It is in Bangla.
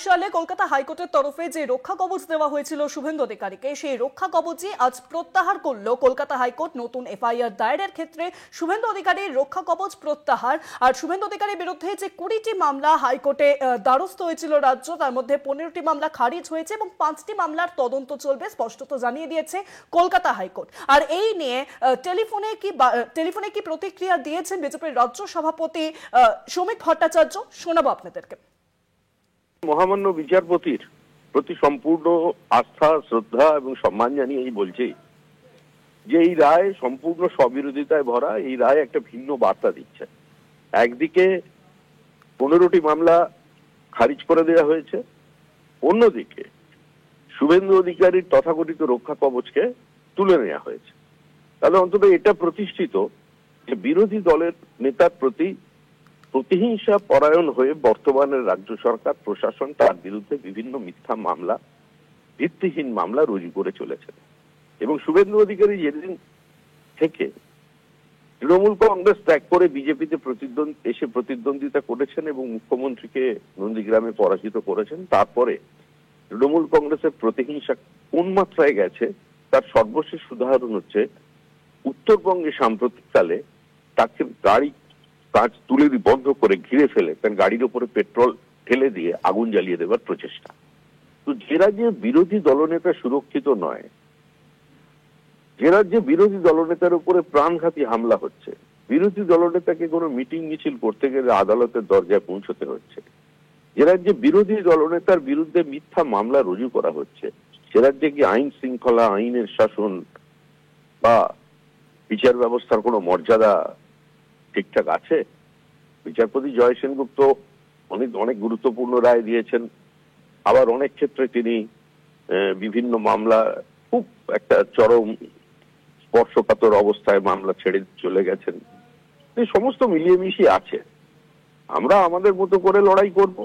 সালে কলকাতা হাইকোর্টের তরফে যে রক্ষা কবচ দেওয়া হয়েছিল শুভেন্দু অধিকারীকে, সেই রক্ষা কবচই আজ প্রত্যাহার করল কলকাতা হাইকোর্ট। নতুন এফআইআর দায়েরের ক্ষেত্রে শুভেন্দু অধিকারীর রক্ষা কবচ প্রত্যাহার। আর শুভেন্দু অধিকারীর বিরুদ্ধে যে 20টি মামলা হাইকোর্টে দ্বারস্থ হয়েছিল রাজ্য, তার মধ্যে 15টি মামলা খারিজ হয়েছে এবং 5টি মামলার তদন্ত চলবে, স্পষ্টত জানিয়ে দিয়েছে কলকাতা হাইকোর্ট। আর এই নিয়ে টেলিফোনে কি প্রতিক্রিয়া দিয়েছেন বিজেপির রাজ্য সভাপতি শ্রমিক ভট্টাচার্য, শোনাবো আপনাদেরকে। মহামান্য বিচারপতির প্রতি সম্পূর্ণ আস্থা, শ্রদ্ধা এবং সম্মান জানিয়েই বলছি যে এই রায় সম্পূর্ণ স্ববিরোধিতায় ভরা। এই রায় একটা ভিন্ন বার্তা দিচ্ছে। একদিকে 15টি মামলা খারিজ করে দেওয়া হয়েছে, অন্যদিকে শুভেন্দু অধিকারীর তথাকথিত রক্ষা কবচকে তুলে নেওয়া হয়েছে। তাহলে অন্তত এটা প্রতিষ্ঠিত যে বিরোধী দলের নেতার প্রতি প্রতিহিংসা পরায়ণ হয়ে বর্তমানের রাজ্য সরকার প্রশাসন তার বিরুদ্ধে বিভিন্ন মিথ্যা মামলা, ভিত্তিহীন মামলা রুজু করে চলেছে। এবং শুভেন্দু অধিকারী যেদিন থেকে তৃণমূল কংগ্রেস ত্যাগ করে বিজেপিতে প্রতিদ্বন্দ্বিতা করেছেন এবং মুখ্যমন্ত্রীকে নন্দীগ্রামে পরাজিত করেছেন, তারপরে তৃণমূল কংগ্রেসের প্রতিহিংসা কোন মাত্রায় গেছে তার সর্বশেষ উদাহরণ হচ্ছে উত্তরবঙ্গে সাম্প্রতিককালে তাকে গাড়ি কাঁচ তুলে বন্ধ করে ঘিরে ফেলে তার গাড়ির উপরে পেট্রোল ঢেলে দিয়ে আগুন জ্বালিয়ে দেওয়ার প্রচেষ্টা। তো যে রাজ্যে বিরোধী দলনেতা সুরক্ষিত নয়, যে রাজ্যে বিরোধী দলনেতার উপরে প্রাণঘাতী হামলা হচ্ছে, বিরোধী দলনেতাকে কোনো মিটিং মিছিল করতে গেলে আদালতের দরজায় পৌঁছতে হচ্ছে, যে রাজ্যে বিরোধী দলনেতার বিরুদ্ধে মিথ্যা মামলা রুজু করা হচ্ছে, সে রাজ্যে কি আইন শৃঙ্খলা, আইনের শাসন বা বিচার ব্যবস্থার কোনো মর্যাদা ঠিকঠাক আছে? বিচারপতি জয় সেনগুপ্ত অনেক গুরুত্বপূর্ণ রায় দিয়েছেন। আবার অনেক ক্ষেত্রে তিনি বিভিন্ন মামলা খুব একটা চরম স্পর্শকাতর অবস্থায় মামলা ছেড়ে চলে গেছেন। এই সমস্ত মিলিয়ে মিশিয়ে আছে। আমরা আমাদের মতো করে লড়াই করব,